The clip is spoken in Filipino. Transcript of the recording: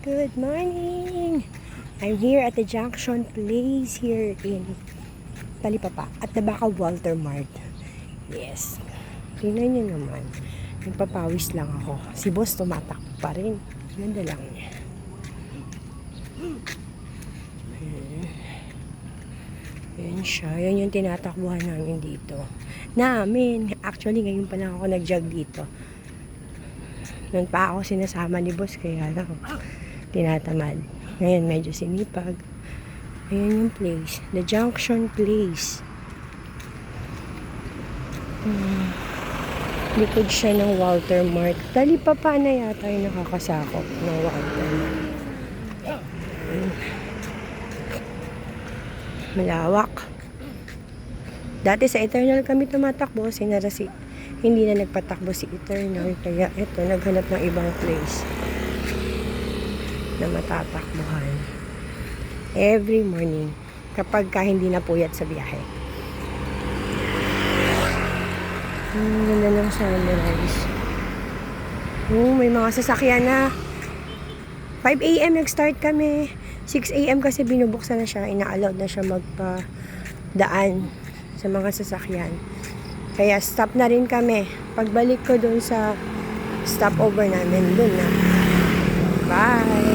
Good morning! I'm here at the Junction Place here in Talipapa at the Baka Walter Mart. Yes. Tingnan nyo naman. Nagpapawis lang ako. Si boss tumatakbo pa rin. Ganda lang niya. Ayan siya. Yan yung tinatakbuhan namin dito. Actually, ngayon pa lang ako nag-jog dito. Noon pa ako sinasama ni boss kaya lang tinatamad. Ngayon medyo sinipag. Ayan yung place. The Junction Place. Likod siya ng Walter Mart. Talipapa na yata yung nakakasakop ng Walter Mart. Malawak. Dati sa Eternal kami tumatakbo. Hindi na nagpatakbo si Eternal. Kaya ito, naghanap ng ibang place na matatakbuhan every morning kapag hindi na puyat sa biyahe. Ganda ng sunrise. May mga sasakyan na. 5 AM nag-start kami. 6 AM kasi binubuksan na siya. Ina-allowed na siya magpa-daan sa mga sasakyan. Kaya stop na rin kami. Pagbalik ko dun sa stopover namin, dun na. Bye!